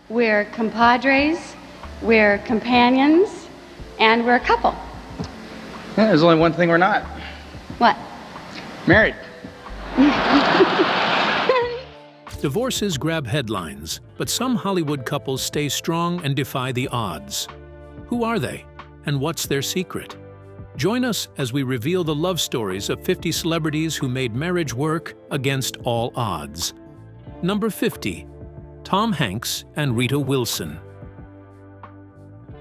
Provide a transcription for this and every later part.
we're compadres, we're companions, and we're a couple. Yeah, there's only one thing we're not. What? Married. Divorces grab headlines, but some Hollywood couples stay strong and defy the odds. Who are they, and what's their secret? Join us as we reveal the love stories of 50 celebrities who made marriage work against all odds. Number 50. Tom Hanks and Rita Wilson.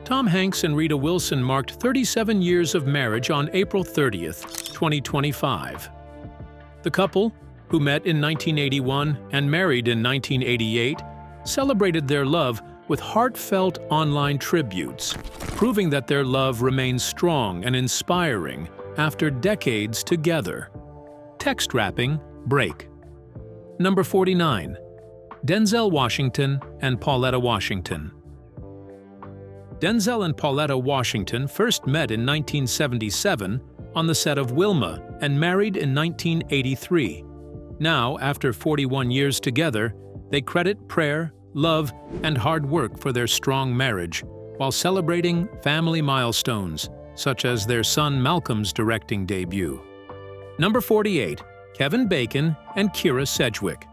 Tom Hanks and Rita Wilson marked 37 years of marriage on April 30th, 2025. The couple, who met in 1981 and married in 1988, celebrated their love with heartfelt online tributes, proving that their love remains strong and inspiring after decades together. Text wrapping break. Number 49. Denzel Washington and Pauletta Washington. Denzel and Pauletta Washington first met in 1977 on the set of Wilma and married in 1983. Now, after 41 years together, they credit prayer, love, and hard work for their strong marriage, while celebrating family milestones, such as their son Malcolm's directing debut. Number 48. Kevin Bacon and Kyra Sedgwick.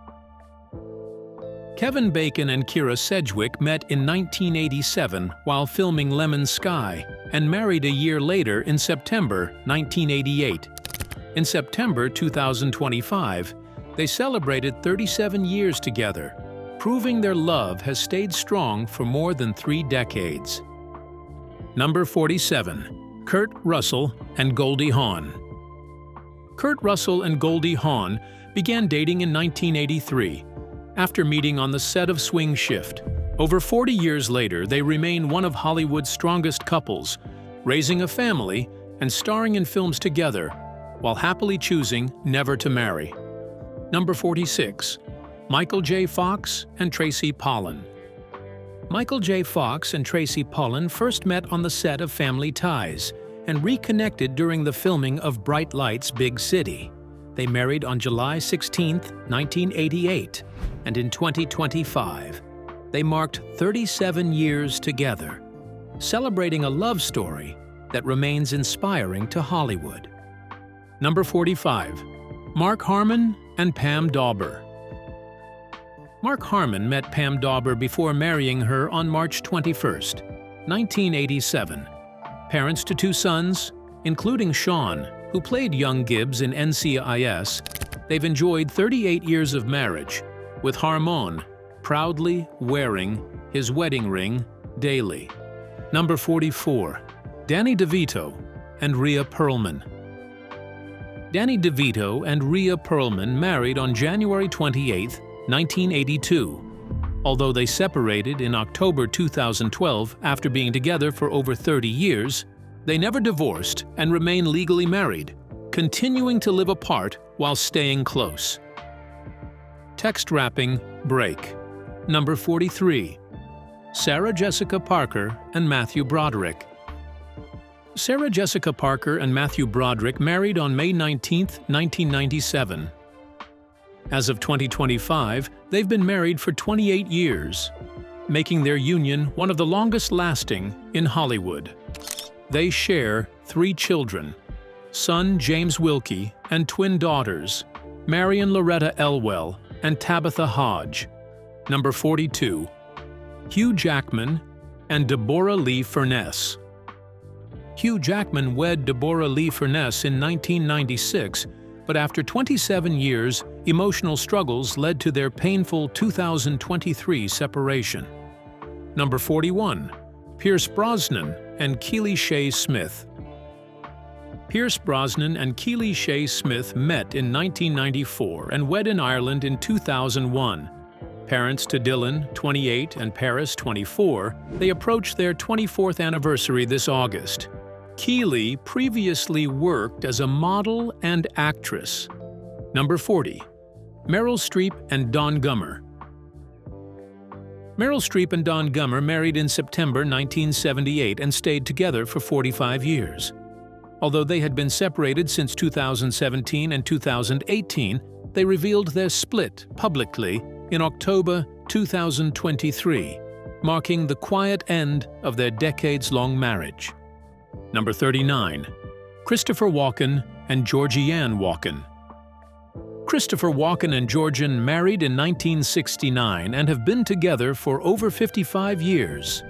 Kevin Bacon and Kyra Sedgwick met in 1987 while filming Lemon Sky and married a year later in September 1988. In September 2025, they celebrated 37 years together, proving their love has stayed strong for more than 3 decades. Number 47. Kurt Russell and Goldie Hawn. Kurt Russell and Goldie Hawn began dating in 1983, after meeting on the set of Swing Shift. Over 40 years later, they remain one of Hollywood's strongest couples, raising a family and starring in films together, while happily choosing never to marry. Number 46. Michael J. Fox and Tracy Pollan. Michael J. Fox and Tracy Pollan first met on the set of Family Ties and reconnected during the filming of Bright Lights, Big City. They married on July 16, 1988, and in 2025, they marked 37 years together, celebrating a love story that remains inspiring to Hollywood. Number 45. Mark Harmon and Pam Dawber. Mark Harmon met Pam Dawber before marrying her on March 21, 1987. Parents to 2 sons, including Sean, who played young Gibbs in NCIS, they've enjoyed 38 years of marriage, with Harmon proudly wearing his wedding ring daily. Number 44. Danny DeVito and Rhea Perlman. Danny DeVito and Rhea Perlman married on January 28, 1982. Although they separated in October 2012 after being together for over 30 years, they never divorced and remain legally married, continuing to live apart while staying close. Text wrapping break. Number 43. Sarah Jessica Parker and Matthew Broderick. Sarah Jessica Parker and Matthew Broderick married on May 19, 1997. As of 2025, they've been married for 28 years, making their union one of the longest-lasting in Hollywood. They share 3 children, son James Wilkie and twin daughters, Marion Loretta Elwell and Tabitha Hodge. Number 42. Hugh Jackman and Deborah Lee Furness. Hugh Jackman wed Deborah Lee Furness in 1996, but after 27 years, emotional struggles led to their painful 2023 separation. Number 41. Pierce Brosnan and Keely Shea Smith. Pierce Brosnan and Keely Shea Smith met in 1994 and wed in Ireland in 2001. Parents to Dylan, 28, and Paris, 24, they approached their 24th anniversary this August. Keely previously worked as a model and actress. Number 40. Meryl Streep and Don Gummer. Meryl Streep and Don Gummer married in September 1978 and stayed together for 45 years. Although they had been separated since 2017 and 2018, they revealed their split publicly in October 2023. marking the quiet end of their decades-long marriage. Number 39. Christopher Walken and Georgianne Walken. Christopher Walken and Georgianne married in 1969 and have been together for over 55 years.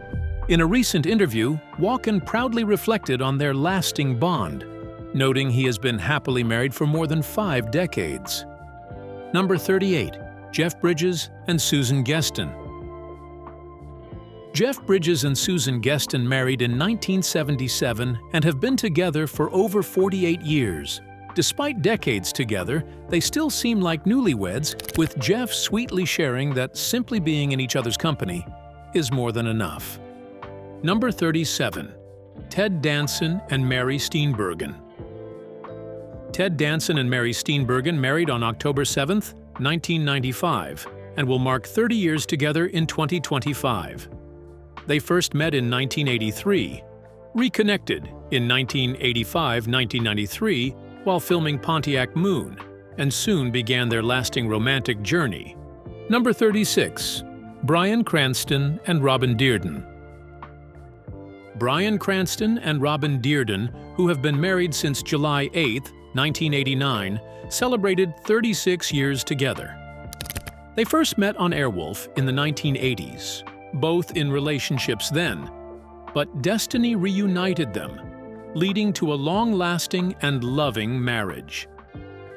In a recent interview, Walken proudly reflected on their lasting bond, noting he has been happily married for more than 5 decades. Number 38. Jeff Bridges and Susan Geston. Jeff Bridges and Susan Geston married in 1977 and have been together for over 48 years. Despite decades together, they still seem like newlyweds, with Jeff sweetly sharing that simply being in each other's company is more than enough. Number 37. Ted Danson and Mary Steenburgen. Ted Danson and Mary Steenburgen married on October 7, 1995, and will mark 30 years together in 2025. They first met in 1983, reconnected in 1985-1993 while filming Pontiac Moon, and soon began their lasting romantic journey. Number 36. Bryan Cranston and Robin Dearden. Bryan Cranston and Robin Dearden, who have been married since July 8, 1989, celebrated 36 years together. They first met on Airwolf in the 1980s, both in relationships then, but destiny reunited them, leading to a long-lasting and loving marriage.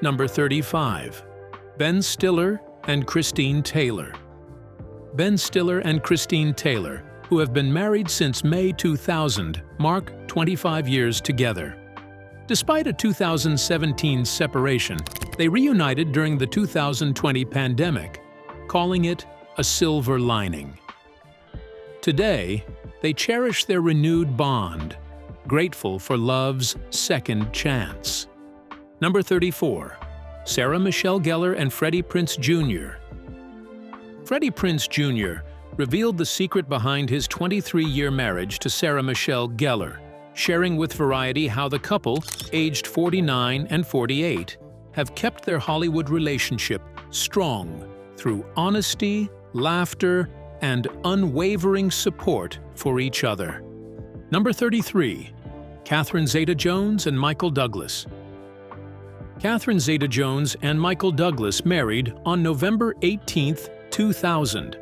Number 35. Ben Stiller and Christine Taylor. Ben Stiller and Christine Taylor, who have been married since May 2000, mark 25 years together. Despite a 2017 separation, they reunited during the 2020 pandemic, calling it a silver lining. Today, they cherish their renewed bond, grateful for love's second chance. Number 34. Sarah Michelle Gellar and Freddie Prinze Jr. Freddie Prinze Jr. revealed the secret behind his 23-year marriage to Sarah Michelle Gellar, sharing with Variety how the couple, aged 49 and 48, have kept their Hollywood relationship strong through honesty, laughter, and unwavering support for each other. Number 33. Catherine Zeta-Jones and Michael Douglas. Catherine Zeta-Jones and Michael Douglas married on November 18, 2000.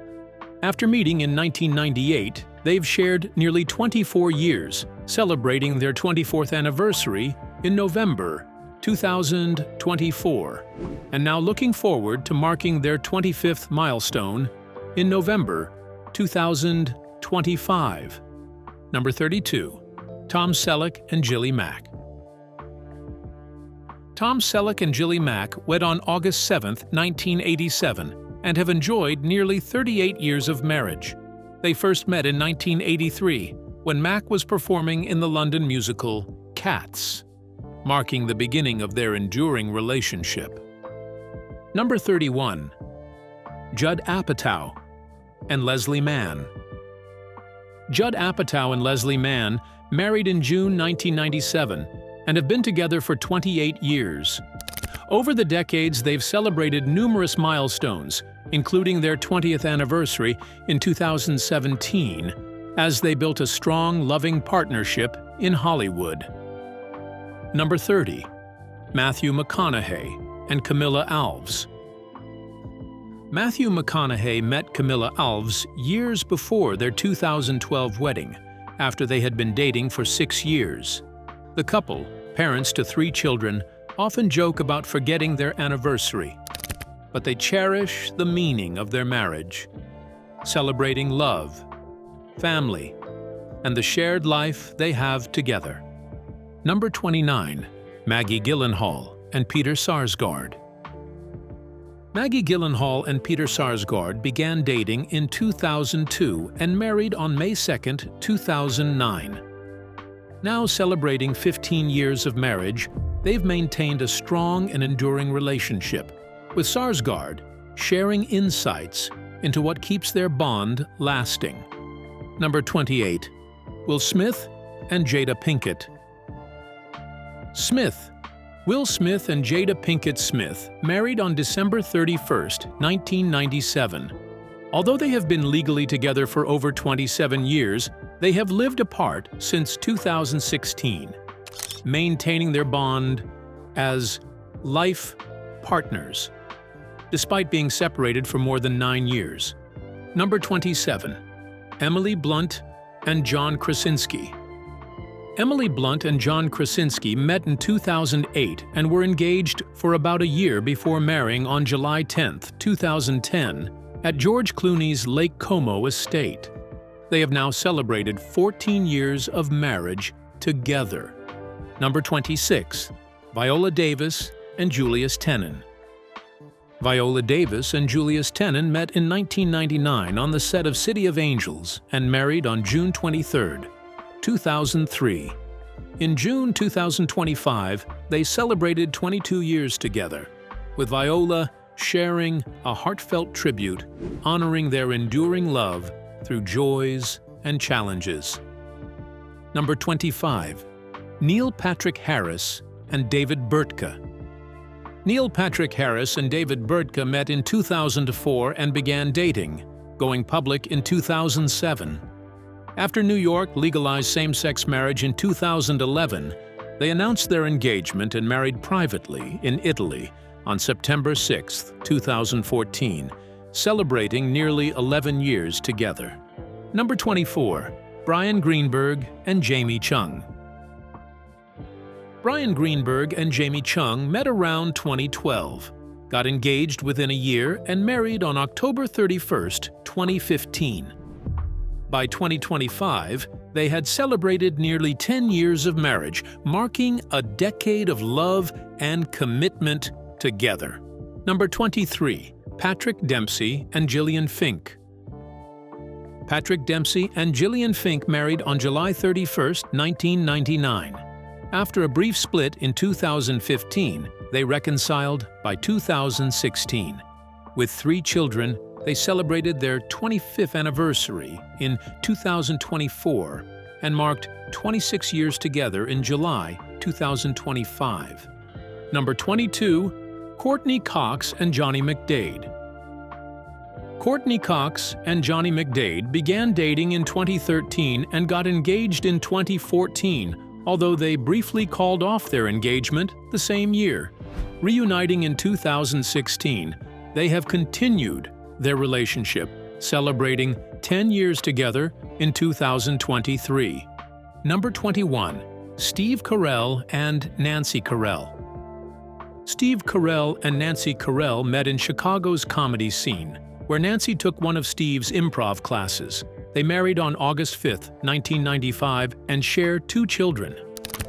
After meeting in 1998, they've shared nearly 24 years, celebrating their 24th anniversary in November 2024, and now looking forward to marking their 25th milestone in November 2025. Number 32. Tom Selleck and Jilly Mack. Tom Selleck and Jilly Mack wed on August 7, 1987, and have enjoyed nearly 38 years of marriage. They first met in 1983, when Mack was performing in the London musical Cats, marking the beginning of their enduring relationship. Number 31. Judd Apatow and Leslie Mann. Judd Apatow and Leslie Mann married in June 1997 and have been together for 28 years. Over the decades, they've celebrated numerous milestones, including their 20th anniversary in 2017, as they built a strong, loving partnership in Hollywood. Number 30. Matthew McConaughey and Camilla Alves. Matthew McConaughey met Camilla Alves years before their 2012 wedding, after they had been dating for 6 years. The couple, parents to 3 children, often joke about forgetting their anniversary, but they cherish the meaning of their marriage, celebrating love, family, and the shared life they have together. Number 29. Maggie Gyllenhaal and Peter Sarsgaard. Maggie Gyllenhaal and Peter Sarsgaard began dating in 2002 and married on May 2, 2009. Now celebrating 15 years of marriage, they've maintained a strong and enduring relationship, with Sarsgaard sharing insights into what keeps their bond lasting. Number 28. Will Smith and Jada Pinkett. Will Smith and Jada Pinkett Smith married on December 31, 1997. Although they have been legally together for over 27 years, they have lived apart since 2016, maintaining their bond as life partners, despite being separated for more than 9 years. Number 27. Emily Blunt and John Krasinski. Emily Blunt and John Krasinski met in 2008 and were engaged for about a year before marrying on July 10, 2010, at George Clooney's Lake Como estate. They have now celebrated 14 years of marriage together. Number 26. Viola Davis and Julius Tenen. Viola Davis and Julius Tenen met in 1999 on the set of City of Angels and married on June 23, 2003. In June 2025, they celebrated 22 years together, with Viola sharing a heartfelt tribute honoring their enduring love through joys and challenges. Number 25. Neil Patrick Harris and David Burtka. Neil Patrick Harris and David Burtka met in 2004 and began dating, going public in 2007. After New York legalized same-sex marriage in 2011, they announced their engagement and married privately in Italy on September 6, 2014, celebrating nearly 11 years together. Number 24. Brian Greenberg and Jamie Chung. Brian Greenberg and Jamie Chung met around 2012, got engaged within a year, and married on October 31, 2015. By 2025, they had celebrated nearly 10 years of marriage, marking a decade of love and commitment together. Number 23. Patrick Dempsey and Gillian Fink. Patrick Dempsey and Gillian Fink married on July 31, 1999. After a brief split in 2015, they reconciled by 2016. With 3 children, they celebrated their 25th anniversary in 2024 and marked 26 years together in July 2025. Number 22. Courtney Cox and Johnny McDade. Courtney Cox and Johnny McDade began dating in 2013 and got engaged in 2014, although they briefly called off their engagement the same year. Reuniting in 2016, they have continued their relationship, celebrating 10 years together in 2023. Number 21. Steve Carell and Nancy Carell. Steve Carell and Nancy Carell met in Chicago's comedy scene, where Nancy took one of Steve's improv classes. They married on August 5, 1995, and share 2 children.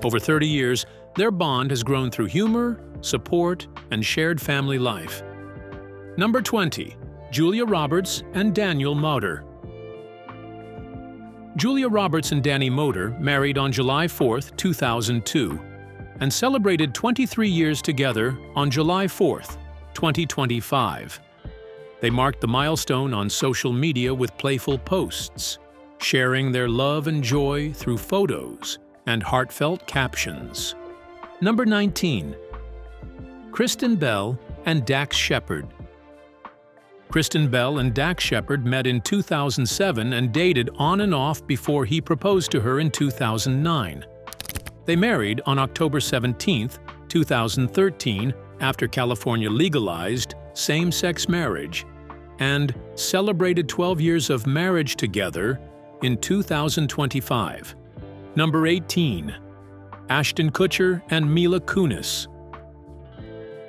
Over 30 years, their bond has grown through humor, support, and shared family life. Number 20. Julia Roberts and Daniel Moder. Julia Roberts and Danny Moder married on July 4, 2002, and celebrated 23 years together on July 4, 2025. They marked the milestone on social media with playful posts, sharing their love and joy through photos and heartfelt captions. Number 19. Kristen Bell and Dax Shepard. Kristen Bell and Dax Shepard met in 2007 and dated on and off before he proposed to her in 2009. They married on October 17, 2013, after California legalized same-sex marriage, and celebrated 12 years of marriage together in 2025. Number 18. Ashton Kutcher and Mila Kunis.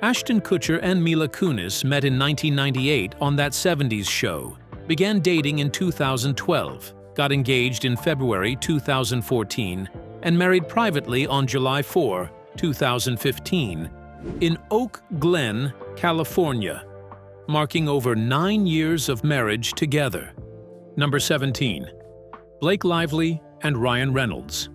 Ashton Kutcher and Mila Kunis met in 1998 on That 70s Show, began dating in 2012, got engaged in February 2014, and married privately on July 4, 2015, in Oak Glen, California, marking over 9 years of marriage together. Number 17. Blake Lively and Ryan Reynolds.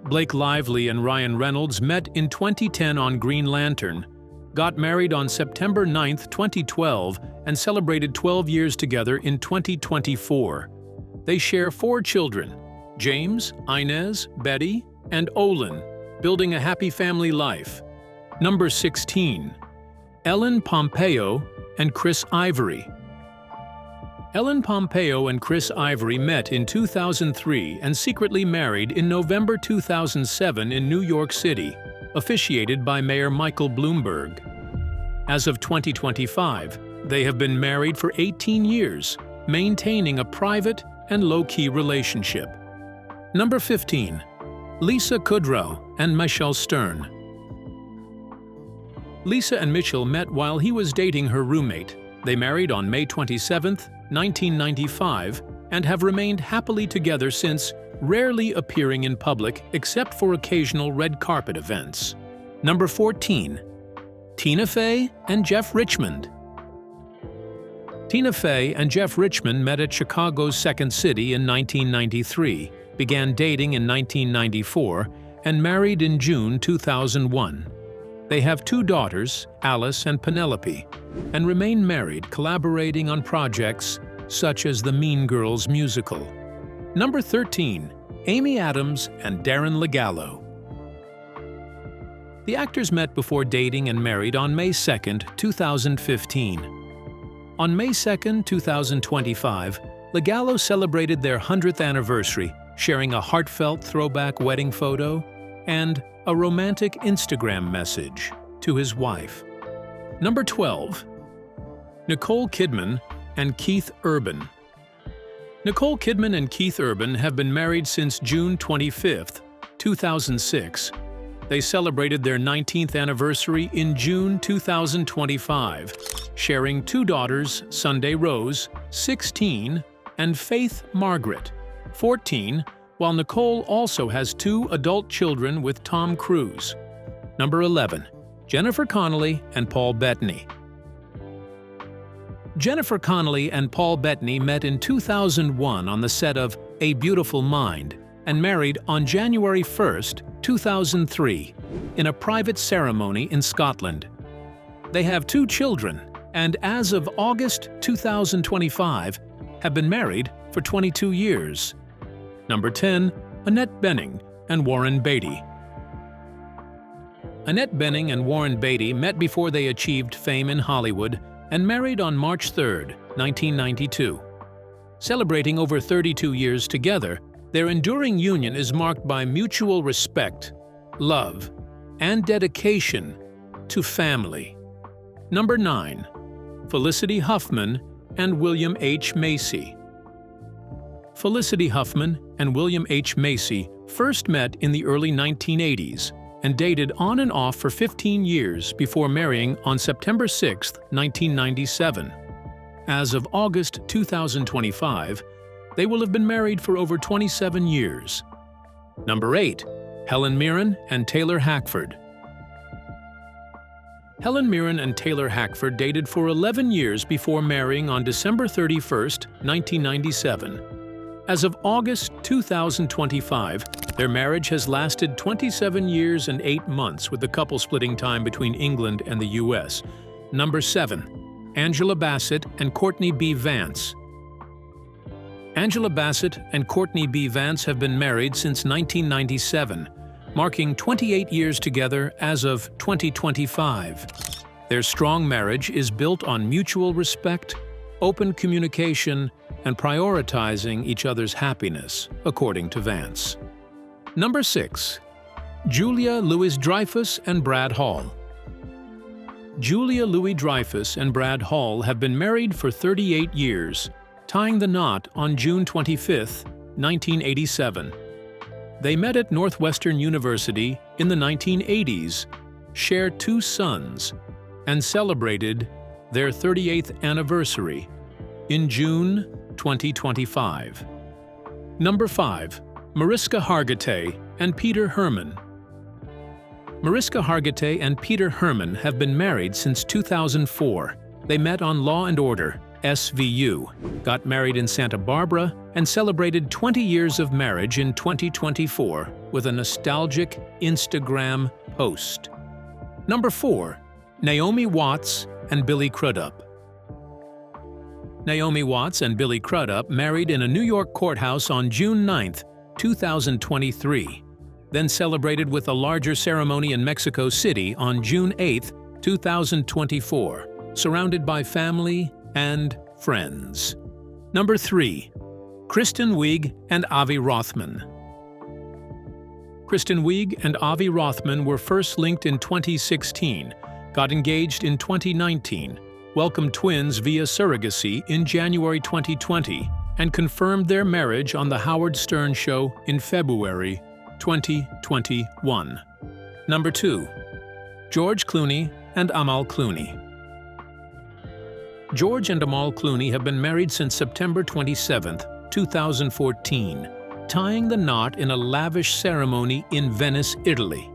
Blake Lively and Ryan Reynolds met in 2010 on Green Lantern, got married on September 9, 2012, and celebrated 12 years together in 2024. They share 4 children, James, Inez, Betty, and Olin, building a happy family life. Number 16. Ellen Pompeo and Chris Ivory. Ellen Pompeo and Chris Ivory met in 2003 and secretly married in November 2007 in New York City, officiated by Mayor Michael Bloomberg. As of 2025, they have been married for 18 years, maintaining a private and low-key relationship. Number 15. Lisa Kudrow and Michelle Stern. Lisa and Mitchell met while he was dating her roommate. They married on May 27, 1995, and have remained happily together since, rarely appearing in public except for occasional red carpet events. Number 14. Tina Fey and Jeff Richmond. Tina Fey and Jeff Richmond met at Chicago's Second City in 1993, began dating in 1994, and married in June 2001. They have 2 daughters, Alice and Penelope, and remain married, collaborating on projects such as the Mean Girls musical. Number 13. Amy Adams and Darren Legallo. The actors met before dating and married on May 2, 2015. On May 2, 2025, Legallo celebrated their 100th anniversary, sharing a heartfelt throwback wedding photo and a romantic Instagram message to his wife. Number 12. Nicole Kidman and Keith Urban. Nicole Kidman and Keith Urban have been married since June 25, 2006. They celebrated their 19th anniversary in June 2025, sharing 2 daughters, Sunday Rose, 16, and Faith Margaret, 14, while Nicole also has 2 adult children with Tom Cruise. Number 11. Jennifer Connelly and Paul Bettany. Jennifer Connelly and Paul Bettany met in 2001 on the set of A Beautiful Mind and married on January 1, 2003, in a private ceremony in Scotland. They have 2 children and, as of August 2025, have been married for 22 years. Number 10. Annette Bening and Warren Beatty. Annette Bening and Warren Beatty met before they achieved fame in Hollywood and married on March 3, 1992. Celebrating over 32 years together, their enduring union is marked by mutual respect, love, and dedication to family. Number 9. Felicity Huffman and William H. Macy. Felicity Huffman and William H. Macy first met in the early 1980s and dated on and off for 15 years before marrying on September 6, 1997. As of August 2025, they will have been married for over 27 years. Number 8. Helen Mirren and Taylor Hackford. Helen Mirren and Taylor Hackford dated for 11 years before marrying on December 31, 1997. As of August 2025, their marriage has lasted 27 years and 8 months, with the couple splitting time between England and the U.S. Number 7. Angela Bassett and Courtney B. Vance. Angela Bassett and Courtney B. Vance have been married since 1997, marking 28 years together as of 2025. Their strong marriage is built on mutual respect, open communication, and prioritizing each other's happiness, according to Vance. Number 6. Julia Louis-Dreyfus and Brad Hall. Julia Louis-Dreyfus and Brad Hall have been married for 38 years, tying the knot on June 25, 1987. They met at Northwestern University in the 1980s, shared 2 sons, and celebrated their 38th anniversary in June 2025. Number 5. Mariska Hargitay and Peter Herman. Mariska Hargitay and Peter Herman have been married since 2004. They met on Law & Order, SVU, got married in Santa Barbara, and celebrated 20 years of marriage in 2024 with a nostalgic Instagram post. Number 4. Naomi Watts and Billy Crudup. Naomi Watts and Billy Crudup married in a New York courthouse on June 9, 2023, then celebrated with a larger ceremony in Mexico City on June 8, 2024, surrounded by family and friends. Number 3. Kristen Wiig and Avi Rothman. Kristen Wiig and Avi Rothman were first linked in 2016, got engaged in 2019, welcomed twins via surrogacy in January 2020, and confirmed their marriage on The Howard Stern Show in February 2021. Number 2. George Clooney and Amal Clooney. George and Amal Clooney have been married since September 27, 2014, tying the knot in a lavish ceremony in Venice, Italy.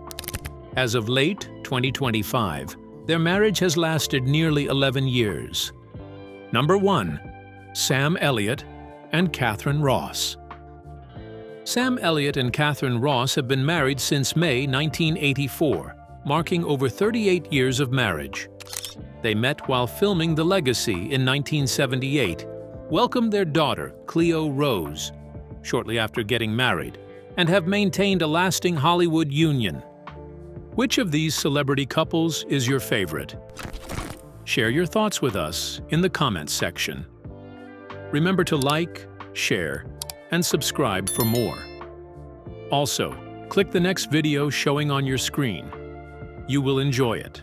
As of late 2025, their marriage has lasted nearly 11 years. Number 1. Sam Elliott and Catherine Ross. Sam Elliott and Catherine Ross have been married since May 1984, marking over 38 years of marriage. They met while filming The Legacy in 1978, welcomed their daughter, Cleo Rose, shortly after getting married, and have maintained a lasting Hollywood union. Which of these celebrity couples is your favorite? Share your thoughts with us in the comments section. Remember to like, share, and subscribe for more. Also, click the next video showing on your screen. You will enjoy it.